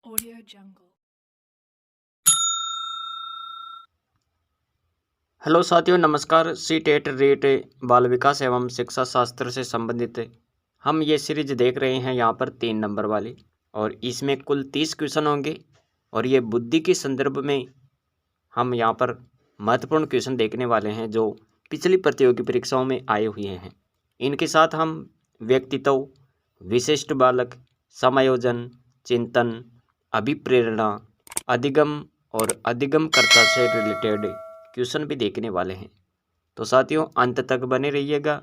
Audio Jungle। Hello साथियों, नमस्कार। C TET rate बाल विकास एवं शिक्षा शास्त्र से संबंधित हम ये सीरीज देख रहे हैं यहाँ पर 3 नंबर वाली, और इसमें कुल 30 क्वेश्चन होंगे। और ये बुद्धि के संदर्भ में हम यहाँ पर महत्वपूर्ण क्वेश्चन देखने वाले हैं जो पिछली प्रतियोगी परीक्षाओं में आए हुए हैं। इनके साथ हम व्यक्तित्व, विशिष्ट बालक, समायोजन, चिंतन, अभिप्रेरणा, अधिगम और अधिगमकर्ता से रिलेटेड क्वेश्चन भी देखने वाले हैं। तो साथियों, अंत तक बने रहिएगा।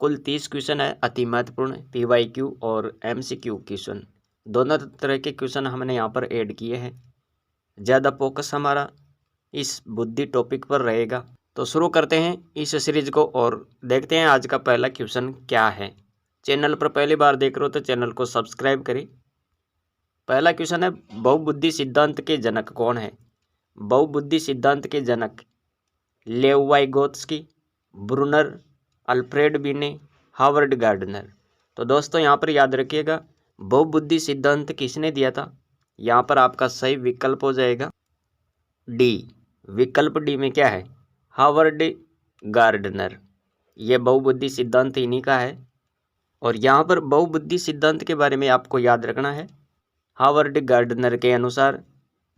कुल 30 क्वेश्चन है, अति महत्वपूर्ण PYQ और MCQ क्वेश्चन, दोनों तरह के क्वेश्चन हमने यहाँ पर ऐड किए हैं। ज़्यादा फोकस हमारा इस बुद्धि टॉपिक पर रहेगा। तो शुरू करते हैं इस सीरीज को और देखते हैं आज का पहला क्वेश्चन क्या है। चैनल पर पहली बार देख रहे हो तो चैनल को सब्सक्राइब करें। पहला क्वेश्चन है, बहुबुद्धि सिद्धांत के जनक कौन है? बहुबुद्धि सिद्धांत के जनक लेव वाइगोत्स्की, ब्रूनर, अल्फ्रेड बिने, हार्वर्ड गार्डनर। तो दोस्तों यहाँ पर याद रखिएगा, बहुबुद्धि सिद्धांत किसने दिया था? यहाँ पर आपका सही विकल्प हो जाएगा डी। विकल्प डी में क्या है? Harvard gardener. ये बहुबुद्धि सिद्धांत इन्हीं का है। और यहाँ पर बहुबुद्धि सिद्धांत के बारे में आपको याद रखना है, हार्वर्ड गार्डनर के अनुसार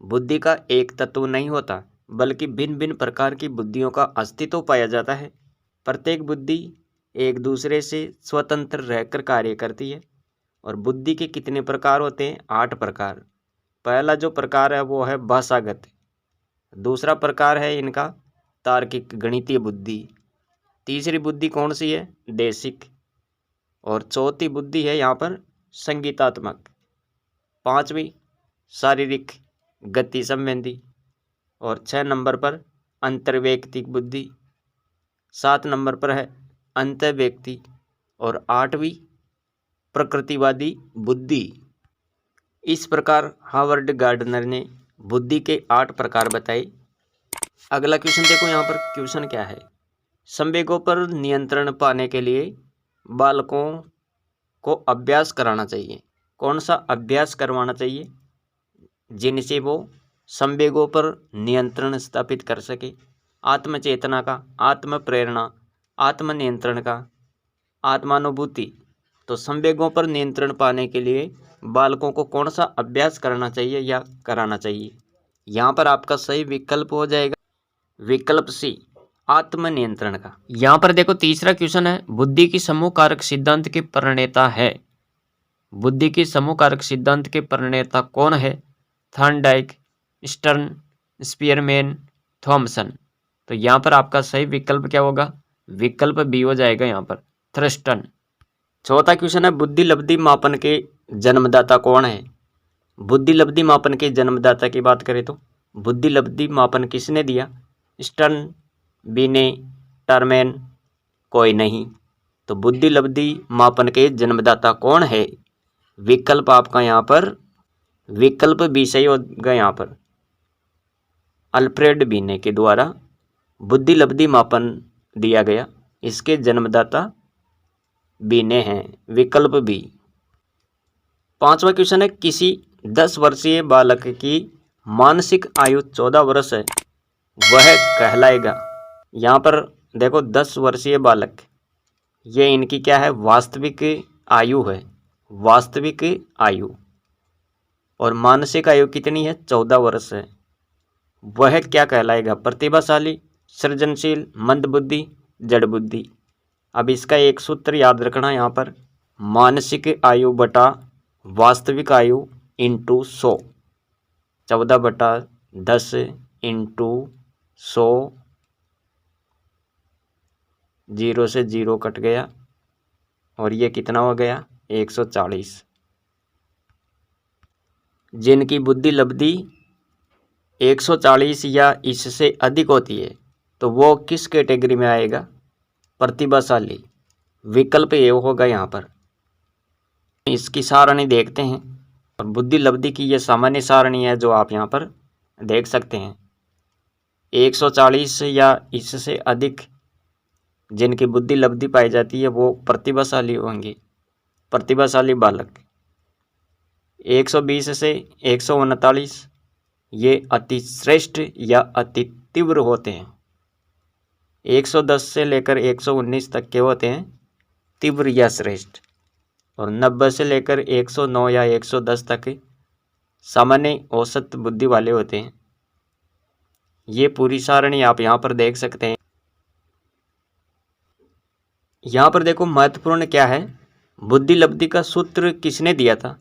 बुद्धि का एक तत्व नहीं होता, बल्कि भिन्न भिन्न प्रकार की बुद्धियों का अस्तित्व पाया जाता है। प्रत्येक बुद्धि एक दूसरे से स्वतंत्र रहकर कार्य करती है। और बुद्धि के कितने प्रकार होते हैं? 8 प्रकार। पहला जो प्रकार है वो है भाषागत। दूसरा प्रकार है इनका तार्किक गणितीय बुद्धि। तीसरी बुद्धि कौन सी है? देशिक। और चौथी बुद्धि है यहाँ पर संगीतात्मक। पांचवी शारीरिक गति संबंधी। और 6 नंबर पर अंतर्वैयक्तिक बुद्धि। 7 नंबर पर है अंतर्व्यक्ति। और 8वीं प्रकृतिवादी बुद्धि। इस प्रकार हार्वर्ड गार्डनर ने बुद्धि के 8 प्रकार बताए। अगला क्वेश्चन देखो, यहाँ पर क्वेश्चन क्या है? संवेगों पर नियंत्रण पाने के लिए बालकों को अभ्यास कराना चाहिए। कौन सा अभ्यास करवाना चाहिए जिनसे वो संवेगों पर नियंत्रण स्थापित कर सके? आत्मचेतना का, आत्म प्रेरणा, आत्मनियंत्रण का, आत्मानुभूति। तो संवेगों पर नियंत्रण पाने के लिए बालकों को कौन सा अभ्यास करना चाहिए या कराना चाहिए? यहाँ पर आपका सही विकल्प हो जाएगा विकल्प सी, आत्मनियंत्रण का। यहाँ पर देखो तीसरा क्वेश्चन है, बुद्धि की समूह कारक सिद्धांत के प्रणेता है। बुद्धि की समूह कारक सिद्धांत के प्रणेता कौन है? Thorndike, Stern, Spearman, Thomson. तो यहाँ पर आपका सही विकल्प क्या होगा? विकल्प बी हो जाएगा यहाँ पर, थ्रस्टन। चौथा क्वेश्चन है, बुद्धि लब्धि मापन के जन्मदाता कौन है? बुद्धि लब्धि मापन के जन्मदाता की बात करें तो बुद्धि लब्धि मापन किसने दिया? स्टर्न, बिने, टर्मेन, कोई नहीं। तो बुद्धि लब्धि मापन के जन्मदाता कौन है? विकल्प आपका यहाँ पर विकल्प बी सही होगा यहाँ पर, अल्फ्रेड बिने के द्वारा बुद्धि लब्धि मापन दिया गया। इसके जन्मदाता बिने हैं, विकल्प बी। पांचवा क्वेश्चन है, किसी 10 वर्षीय बालक की मानसिक आयु 14 वर्ष है, वह कहलाएगा। यहाँ पर देखो 10 वर्षीय बालक, ये इनकी क्या है? वास्तविक आयु है, वास्तविक आयु। और मानसिक आयु कितनी है? 14 वर्ष है। वह क्या कहलाएगा? प्रतिभाशाली, सृजनशील, मंदबुद्धि, जड़बुद्धि। अब इसका एक सूत्र याद रखना यहाँ पर, मानसिक आयु बटा वास्तविक आयु इंटू 100। 14/10 इंटू 100, 0 से 0 कट गया और ये कितना हो गया? 140। जिनकी बुद्धि लब्धि 140 या इससे अधिक होती है तो वो किस कैटेगरी में आएगा? प्रतिभाशाली। विकल्प ये होगा यहाँ पर। इसकी सारणी देखते हैं, और बुद्धि लब्धि की ये सामान्य सारणी है जो आप यहाँ पर देख सकते हैं। 140 या इससे अधिक जिनकी बुद्धि लब्धि पाई जाती है वो प्रतिभाशाली होंगे, प्रतिभाशाली बालक। 120 से 139 ये अति श्रेष्ठ या अति तीव्र होते हैं। 110 से लेकर 119 तक के होते हैं तीव्र या श्रेष्ठ, और 90 से लेकर 109 या 110 तक सामान्य औसत बुद्धि वाले होते हैं। ये पूरी सारणी आप यहाँ पर देख सकते हैं। यहाँ पर देखो महत्वपूर्ण क्या है, बुद्धि लब्धि का सूत्र किसने दिया था?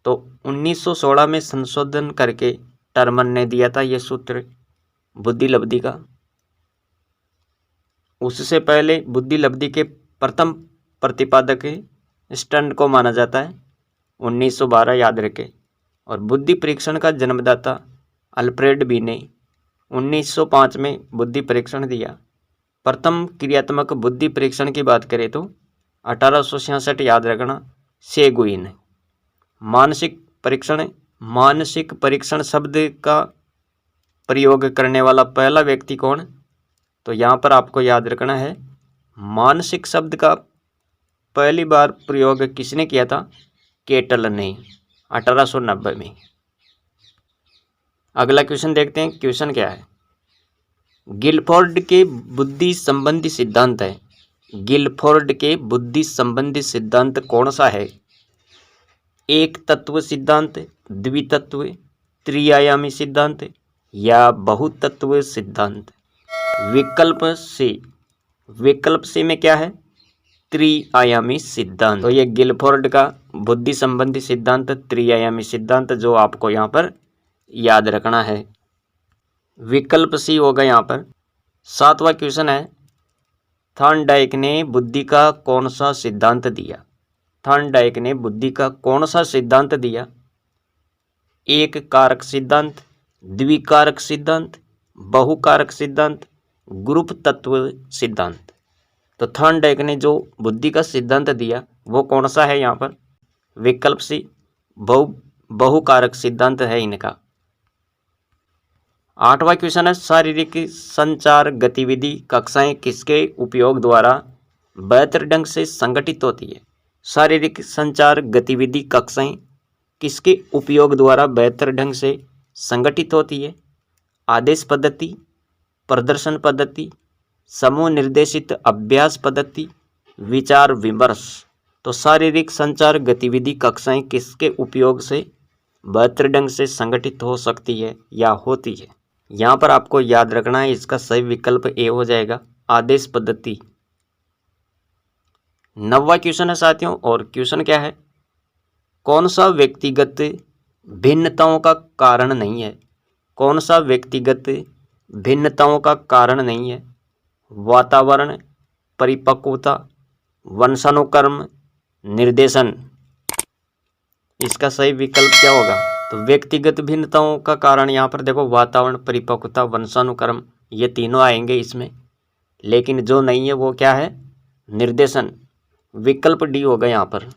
तो 1916 में संशोधन करके टर्मन ने दिया था ये सूत्र बुद्धि लब्धि का। उससे पहले बुद्धि लब्धि के प्रथम प्रतिपादक स्टर्न को माना जाता है 1912, याद रखें। और बुद्धि परीक्षण का जन्मदाता अल्फ्रेड बी ने 1905 में बुद्धि परीक्षण दिया। प्रथम क्रियात्मक बुद्धि परीक्षण की बात करें तो 1866, याद रखना, सेगुइन। मानसिक परीक्षण शब्द का प्रयोग करने वाला पहला व्यक्ति कौन? तो यहाँ पर आपको याद रखना है मानसिक शब्द का पहली बार प्रयोग किसने किया था? केटल ने 1890 में। अगला क्वेश्चन देखते हैं। क्वेश्चन क्या है? गिलफोर्ड के बुद्धि संबंधी सिद्धांत है। गिलफोर्ड के बुद्धि संबंधी सिद्धांत कौन सा है? एक तत्व सिद्धांत, द्वितत्व, त्रिआयामी सिद्धांत या बहुतत्व सिद्धांत? विकल्प सी में क्या है? त्रिआयामी सिद्धांत। तो ये गिलफोर्ड का बुद्धि संबंधी सिद्धांत त्रिआयामी सिद्धांत, जो आपको यहाँ पर याद रखना है। विकल्प सी होगा यहाँ पर। 7वां क्वेश्चन है, थॉर्नडाइक ने बुद्धि का कौन सा सिद्धांत दिया? थॉर्नडाइक ने बुद्धि का कौन सा सिद्धांत दिया? एक कारक सिद्धांत, द्विकारक सिद्धांत, बहुकारक सिद्धांत, ग्रुप तत्व सिद्धांत? तो थॉर्नडाइक ने जो बुद्धि का सिद्धांत दिया वो कौन सा है यहाँ पर? विकल्प सी, बहुकारक सिद्धांत है इनका। 8वां क्वेश्चन है, शारीरिक संचार गतिविधि कक्षाएं किसके उपयोग द्वारा बेहतर ढंग से संगठित होती है? शारीरिक संचार गतिविधि कक्षाएं किसके उपयोग द्वारा बेहतर ढंग से संगठित होती है? आदेश पद्धति, प्रदर्शन पद्धति, समूह निर्देशित अभ्यास पद्धति, विचार विमर्श? तो शारीरिक संचार गतिविधि कक्षाएं किसके उपयोग से बेहतर ढंग से संगठित हो सकती है या होती है? यहाँ पर आपको याद रखना है, इसका सही विकल्प ए हो जाएगा, आदेश पद्धति। 9वां क्वेश्चन है साथियों, और क्वेश्चन क्या है? कौन सा व्यक्तिगत भिन्नताओं का कारण नहीं है? कौन सा व्यक्तिगत भिन्नताओं का कारण नहीं है? वातावरण, परिपक्वता, वंशानुक्रम, निर्देशन? इसका सही विकल्प क्या होगा? तो व्यक्तिगत भिन्नताओं का कारण यहाँ पर देखो वातावरण, परिपक्वता, वंशानुक्रम, ये तीनों आएंगे इसमें, लेकिन जो नहीं है वो क्या है? निर्देशन। विकल्प डी होगा यहाँ पर।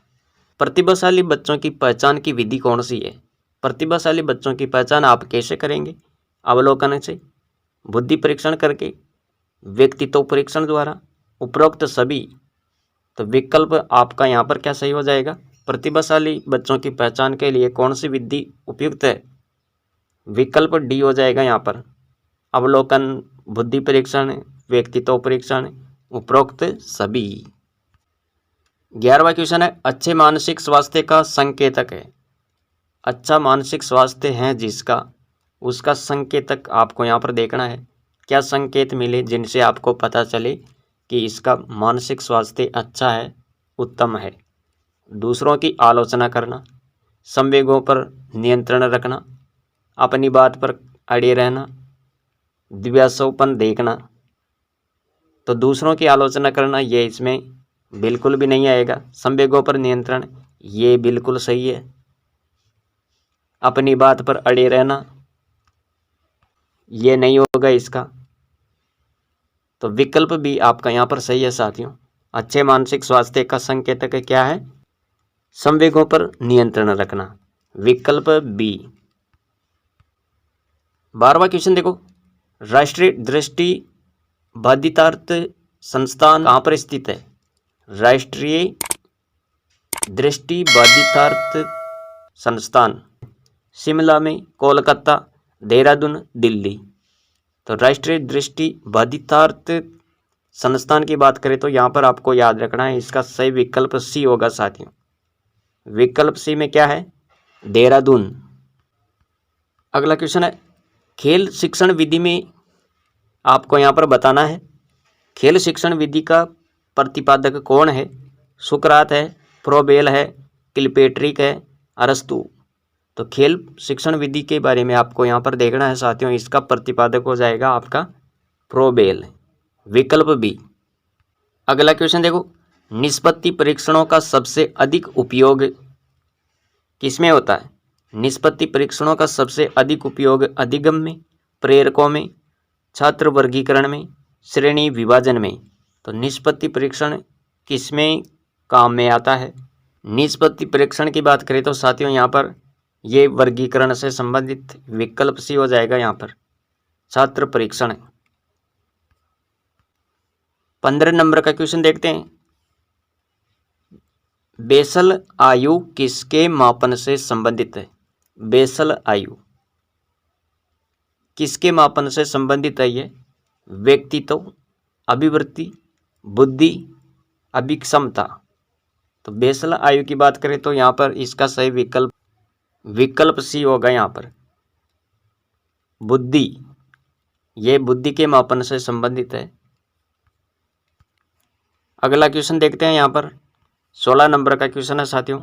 प्रतिभाशाली बच्चों की पहचान की विधि कौन सी है? प्रतिभाशाली बच्चों की पहचान आप कैसे करेंगे? अवलोकन से, बुद्धि परीक्षण करके, व्यक्तित्व परीक्षण द्वारा, उपरोक्त सभी? तो विकल्प आपका यहाँ पर क्या सही हो जाएगा? प्रतिभाशाली बच्चों की पहचान के लिए कौन सी विधि उपयुक्त है? विकल्प डी हो जाएगा यहाँ पर, अवलोकन, बुद्धि परीक्षण, व्यक्तित्व परीक्षण, उपरोक्त सभी। 11वां क्वेश्चन है, अच्छे मानसिक स्वास्थ्य का संकेतक है। अच्छा मानसिक स्वास्थ्य है जिसका, उसका संकेतक आपको यहाँ पर देखना है। क्या संकेत मिले जिनसे आपको पता चले कि इसका मानसिक स्वास्थ्य अच्छा है, उत्तम है? दूसरों की आलोचना करना, संवेगों पर नियंत्रण रखना, अपनी बात पर अड़े रहना, दिव्यासोपन देखना? तो दूसरों की आलोचना करना ये इसमें बिल्कुल भी नहीं आएगा। संवेगों पर नियंत्रण ये बिल्कुल सही है। अपनी बात पर अड़े रहना ये नहीं होगा इसका। तो विकल्प भी आपका यहाँ पर सही है साथियों। अच्छे मानसिक स्वास्थ्य का संकेतक क्या है? संवेगों पर नियंत्रण रखना, विकल्प बी। 12वां क्वेश्चन देखो, राष्ट्रीय दृष्टि बाधितार्थ संस्थान कहाँ पर स्थित है? राष्ट्रीय दृष्टि बाधितार्थ संस्थान, शिमला में, कोलकाता, देहरादून, दिल्ली। तो राष्ट्रीय दृष्टि बाधितार्थ संस्थान की बात करें तो यहाँ पर आपको याद रखना है, इसका सही विकल्प सी होगा साथियों। विकल्प सी में क्या है? देहरादून। अगला क्वेश्चन है, खेल शिक्षण विधि में आपको यहाँ पर बताना है, खेल शिक्षण विधि का प्रतिपादक कौन है? सुकरात है, फ्रोबेल है, किलपेट्रिक है, अरस्तु। तो खेल शिक्षण विधि के बारे में आपको यहाँ पर देखना है साथियों, इसका प्रतिपादक हो जाएगा आपका फ्रोबेल, विकल्प बी। अगला क्वेश्चन देखो, निष्पत्ति परीक्षणों का सबसे अधिक उपयोग किसमें होता है? निष्पत्ति परीक्षणों का सबसे अधिक उपयोग अधिगम में, प्रेरकों में, छात्र वर्गीकरण में, श्रेणी विभाजन में। तो निष्पत्ति परीक्षण किसमें काम में आता है? निष्पत्ति परीक्षण की बात करें तो साथियों यहाँ पर ये वर्गीकरण से संबंधित, विकल्प सी हो जाएगा यहाँ पर, छात्र परीक्षण। 15 नंबर का क्वेश्चन देखते हैं, बेसल आयु किसके मापन से संबंधित है? बेसल आयु किसके मापन से संबंधित है? ये व्यक्तित्व, अभिवृत्ति, बुद्धि, अभिक्षमता। तो बेसल आयु की बात करें तो यहाँ पर इसका सही विकल्प सी होगा यहाँ पर, बुद्धि। ये बुद्धि के मापन से संबंधित है। अगला क्वेश्चन देखते हैं यहाँ पर, 16 नंबर का क्वेश्चन है साथियों,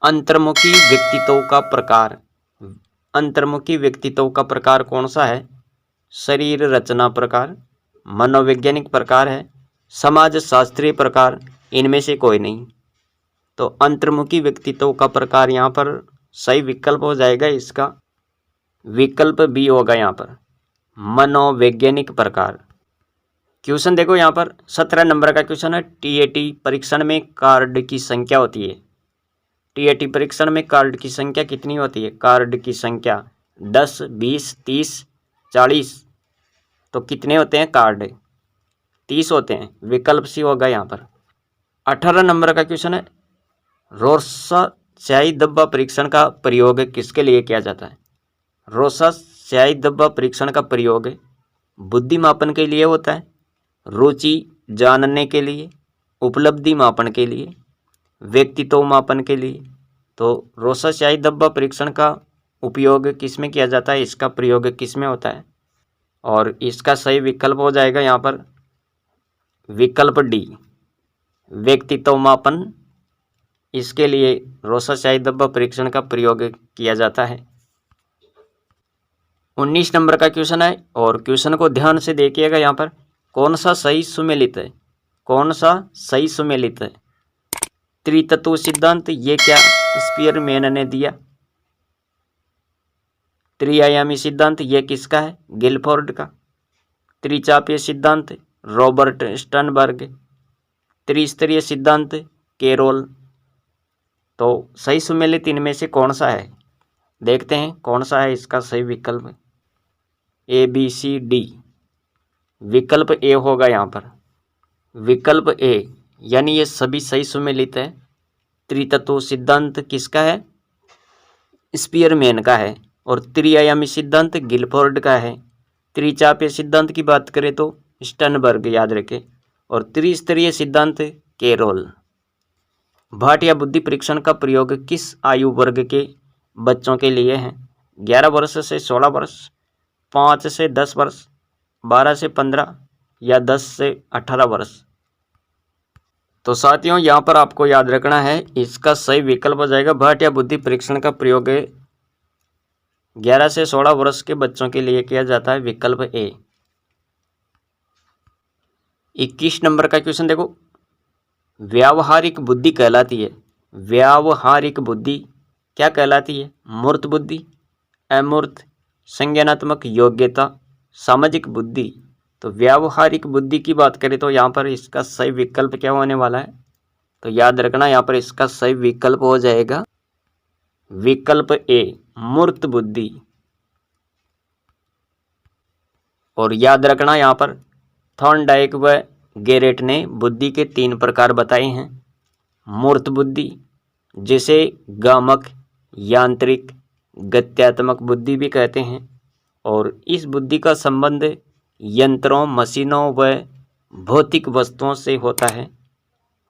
अंतर्मुखी व्यक्तित्व का प्रकार। अंतर्मुखी व्यक्तित्व का प्रकार कौन सा है? शरीर रचना प्रकार, मनोवैज्ञानिक प्रकार है, समाज शास्त्रीय प्रकार, इनमें से कोई नहीं। तो अंतर्मुखी व्यक्तित्व का प्रकार यहाँ पर सही विकल्प हो जाएगा, इसका विकल्प बी होगा यहाँ पर, मनोवैज्ञानिक प्रकार। क्वेश्चन देखो यहाँ पर 17 नंबर का क्वेश्चन है, टीएटी परीक्षण में कार्ड की संख्या होती है। टीएटी परीक्षण में कार्ड की संख्या कितनी होती है? कार्ड की संख्या 10, 20, 30, 40। तो कितने होते हैं कार्ड? 30 होते हैं, विकल्प सी होगा यहाँ पर। 18 नंबर का क्वेश्चन है, रोसा स्याही धब्बा परीक्षण का प्रयोग किसके लिए किया जाता है? रोसा स्याही धब्बा परीक्षण का प्रयोग बुद्धि मापन के लिए होता है, रुचि जानने के लिए, उपलब्धि मापन के लिए, व्यक्तित्व मापन के लिए। तो रोसा स्याही धब्बा परीक्षण का उपयोग किस में किया जाता है? इसका प्रयोग किस में होता है? और इसका सही विकल्प हो जाएगा यहाँ पर विकल्प डी, व्यक्तित्व मापन। इसके लिए रोसा स्याही धब्बा परीक्षण का प्रयोग किया जाता है। 19 नंबर का क्वेश्चन है, और क्वेश्चन को ध्यान से देखिएगा यहाँ पर, कौन सा सही सुमेलित है? कौन सा सही सुमेलित है? त्रितत्व सिद्धांत, ये क्या स्पीयरमैन ने दिया? त्रिआयामी सिद्धांत, ये किसका है? गिलफोर्ड का। त्रिचापीय सिद्धांत, रॉबर्ट स्टर्नबर्ग। त्रिस्तरीय सिद्धांत, कैरोल। तो सही सुमेलित इनमें से कौन सा है? देखते हैं कौन सा है इसका सही विकल्प। ए, बी, सी, डी। विकल्प ए होगा यहाँ पर, विकल्प ए, यानी ये सभी सही सुमेलित है। त्रितत्व सिद्धांत किसका है? स्पीयरमैन का है। और त्रिआयामी सिद्धांत गिलफोर्ड का है। त्रिचापीय सिद्धांत की बात करें तो स्टर्नबर्ग, याद रखें। और त्रिस्तरीय सिद्धांत कैरोल। भाटिया बुद्धि परीक्षण का प्रयोग किस आयु वर्ग के बच्चों के लिए है? 11 वर्ष से 16 वर्ष, 5 से 10 वर्ष, 12 से 15 या 10 से 18 वर्ष। तो साथियों यहाँ पर आपको याद रखना है, इसका सही विकल्प हो जाएगा भाटिया बुद्धि परीक्षण का प्रयोग 11 से 16 वर्ष के बच्चों के लिए किया जाता है, विकल्प ए। 21 नंबर का क्वेश्चन देखो, व्यावहारिक बुद्धि कहलाती है। व्यावहारिक बुद्धि क्या कहलाती है? मूर्त बुद्धि, अमूर्त, संज्ञानात्मक योग्यता, सामाजिक बुद्धि। तो व्यावहारिक बुद्धि की बात करें तो यहाँ पर इसका सही विकल्प क्या होने वाला है? तो याद रखना यहाँ पर इसका सही विकल्प हो जाएगा विकल्प ए, मूर्त बुद्धि। और याद रखना यहाँ पर थॉर्नडाइक व गेरेट ने बुद्धि के 3 प्रकार बताए हैं, मूर्त बुद्धि, जिसे गामक, यांत्रिक, गत्यात्मक बुद्धि भी कहते हैं। और इस बुद्धि का संबंध यंत्रों, मशीनों व भौतिक वस्तुओं से होता है।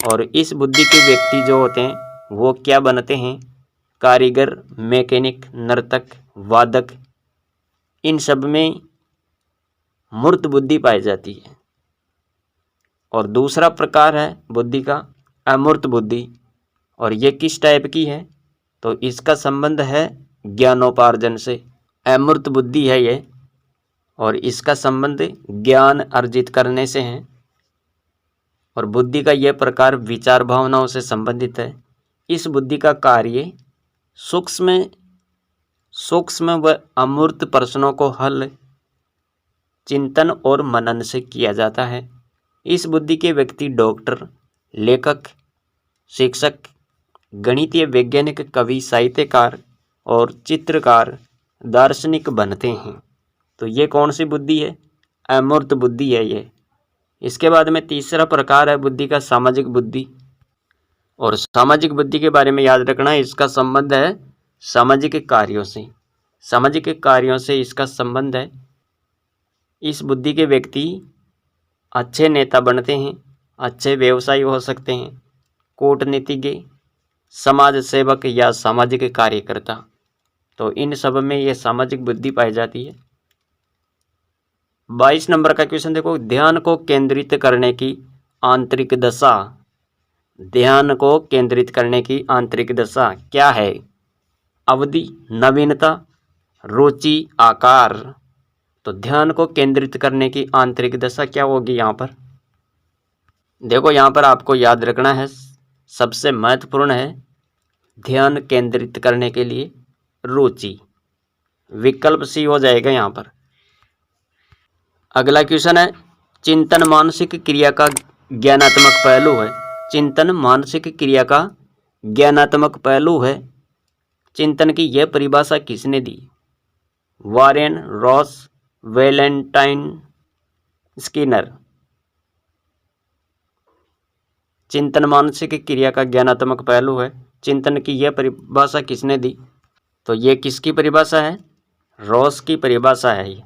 और इस बुद्धि के व्यक्ति जो होते हैं वो क्या बनते हैं? कारीगर, मैकेनिक, नर्तक, वादक, इन सब में मूर्त बुद्धि पाई जाती है। और दूसरा प्रकार है बुद्धि का अमूर्त बुद्धि। और ये किस टाइप की है? तो इसका संबंध है ज्ञानोपार्जन से। अमूर्त बुद्धि है ये, और इसका संबंध ज्ञान अर्जित करने से है। और बुद्धि का यह प्रकार विचार भावनाओं से संबंधित है। इस बुद्धि का कार्य सूक्ष्म व अमूर्त प्रश्नों को हल चिंतन और मनन से किया जाता है। इस बुद्धि के व्यक्ति डॉक्टर, लेखक, शिक्षक, गणितीय वैज्ञानिक, कवि, साहित्यकार और चित्रकार, दार्शनिक बनते हैं। तो ये कौन सी बुद्धि है? अमूर्त बुद्धि है ये। इसके बाद में तीसरा प्रकार है बुद्धि का सामाजिक बुद्धि। और सामाजिक बुद्धि के बारे में याद रखना है, इसका संबंध है सामाजिक कार्यों से। सामाजिक कार्यों से इसका संबंध है। इस बुद्धि के व्यक्ति अच्छे नेता बनते हैं, अच्छे व्यवसायी हो सकते हैं, कूटनीतिज्ञ, समाज सेवक या सामाजिक कार्यकर्ता। तो इन सब में ये सामाजिक बुद्धि पाई जाती है। 22 नंबर का क्वेश्चन देखो, ध्यान को केंद्रित करने की आंतरिक दशा। ध्यान को केंद्रित करने की आंतरिक दशा क्या है? अवधि, नवीनता, रुचि, आकार। तो ध्यान को केंद्रित करने की आंतरिक दशा क्या होगी यहाँ पर? देखो यहाँ पर आपको याद रखना है, सबसे महत्वपूर्ण है ध्यान केंद्रित करने के लिए रुचि। विकल्प सी हो जाएगा यहाँ पर। अगला क्वेश्चन है, चिंतन मानसिक क्रिया का ज्ञानात्मक पहलू है। चिंतन मानसिक क्रिया का ज्ञानात्मक पहलू है। चिंतन की यह परिभाषा किसने दी? Warren, Ross, Valentine, Skinner. चिंतन मानसिक क्रिया का ज्ञानात्मक पहलू है। चिंतन की यह परिभाषा किसने दी? तो ये किसकी परिभाषा है? रॉस की परिभाषा है ये।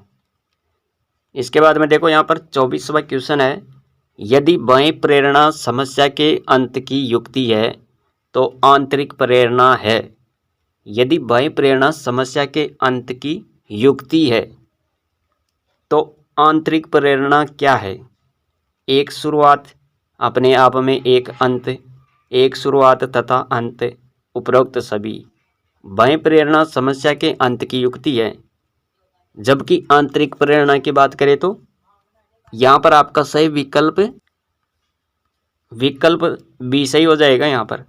इसके बाद में देखो यहाँ पर 24वां क्वेश्चन है, यदि बाह्य प्रेरणा समस्या के अंत की युक्ति है तो आंतरिक प्रेरणा है। यदि बाह्य प्रेरणा समस्या के अंत की युक्ति है तो आंतरिक प्रेरणा क्या है? एक शुरुआत, अपने आप में एक अंत, एक शुरुआत तथा अंत, उपरोक्त सभी। बाह्य प्रेरणा समस्या के अंत की युक्ति है, जबकि आंतरिक प्रेरणा की बात करें तो यहाँ पर आपका सही विकल्प बी सही हो जाएगा। यहाँ पर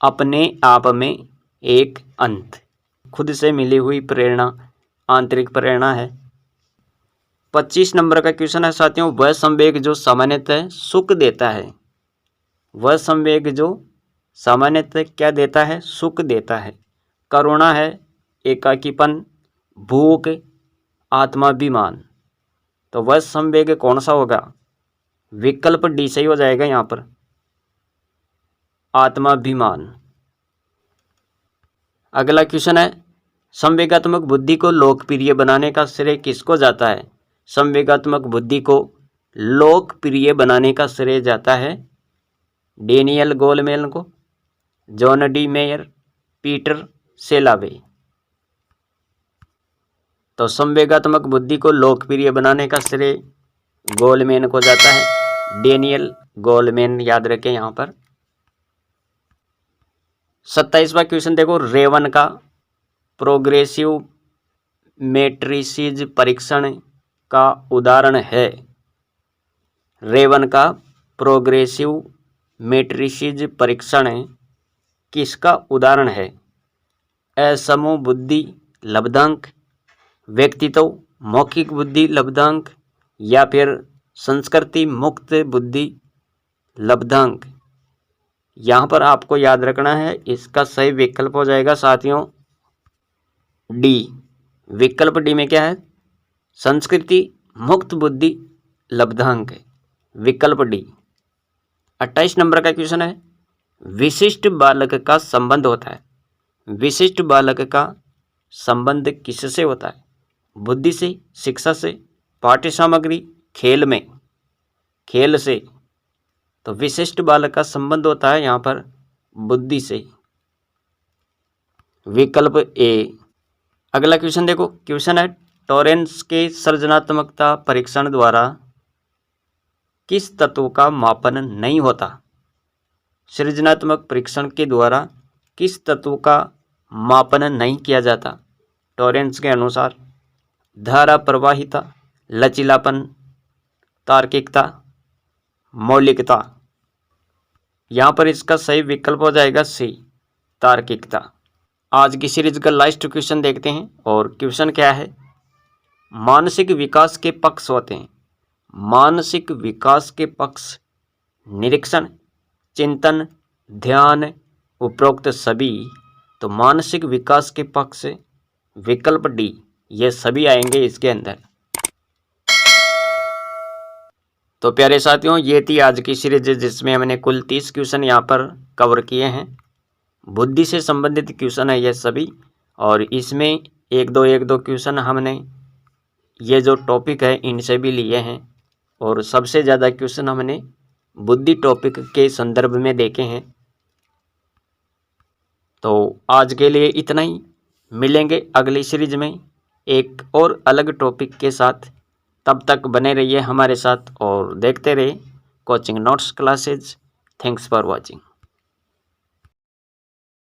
अपने आप में एक अंत, खुद से मिली हुई प्रेरणा आंतरिक प्रेरणा है। 25 नंबर का क्वेश्चन है साथियों, वह संवेग जो सामान्यतः सुख देता है। वह संवेग जो सामान्यतः क्या देता है? सुख देता है। करुणा है, एकाकीपन, भूख, आत्माभिमान। तो वह संवेग कौन सा होगा? विकल्प डी सही हो जाएगा यहाँ पर, आत्माभिमान। अगला क्वेश्चन है, संवेगात्मक बुद्धि को लोकप्रिय बनाने का श्रेय किसको जाता है? संवेगात्मक बुद्धि को लोकप्रिय बनाने का श्रेय जाता है डेनियल गोलमेन को, जॉन डी मेयर, पीटर सेलावे। तो संवेगात्मक बुद्धि को लोकप्रिय बनाने का श्रेय गोलमेन को जाता है, डेनियल गोलमेन याद रखें यहाँ पर। 27वां क्वेश्चन देखो, रेवन का प्रोग्रेसिव मैट्रिसेस परीक्षण का उदाहरण है। रेवन का प्रोग्रेसिव मैट्रिसेस परीक्षण किसका उदाहरण है? असमूह बुद्धि लब्धांक, व्यक्तित्व, मौखिक बुद्धि लब्धांक, या फिर संस्कृति मुक्त बुद्धि लब्धांक। यहाँ पर आपको याद रखना है, इसका सही विकल्प हो जाएगा साथियों डी। विकल्प डी में क्या है? संस्कृति मुक्त बुद्धि लब्धांक, विकल्प डी। 28 नंबर का क्वेश्चन है, विशिष्ट बालक का संबंध होता है। विशिष्ट बालक का संबंध किससे होता है? बुद्धि से, शिक्षा से, पाठ्य सामग्री, खेल में, खेल से। तो विशिष्ट बालक का संबंध होता है यहाँ पर बुद्धि से। विकल्प ए। अगला क्वेश्चन देखो, क्वेश्चन है टॉरेंस के सृजनात्मकता परीक्षण द्वारा किस तत्व का मापन नहीं होता? सृजनात्मक परीक्षण के द्वारा किस तत्व का मापन नहीं किया जाता टॉरेंस के अनुसार? धारा प्रवाहिता, लचीलापन, तार्किकता, मौलिकता। यहाँ पर इसका सही विकल्प हो जाएगा सी, तार्किकता। आज की सीरीज का लास्ट क्वेश्चन देखते हैं और क्वेश्चन क्या है? मानसिक विकास के पक्ष होते हैं। मानसिक विकास के पक्ष निरीक्षण, चिंतन, ध्यान, उपरोक्त सभी। तो मानसिक विकास के पक्ष विकल्प डी, ये सभी आएंगे इसके अंदर। तो प्यारे साथियों, ये थी आज की सीरीज जिसमें हमने कुल 30 क्वेश्चन यहाँ पर कवर किए हैं। बुद्धि से संबंधित क्वेश्चन है ये सभी, और इसमें एक दो क्वेश्चन हमने ये जो टॉपिक है इनसे भी लिए हैं, और सबसे ज़्यादा क्वेश्चन हमने बुद्धि टॉपिक के संदर्भ में देखे हैं। तो आज के लिए इतना ही, मिलेंगे अगली सीरीज में एक और अलग टॉपिक के साथ। तब तक बने रहिए हमारे साथ और देखते रहिए coaching notes classes. Thanks for watching.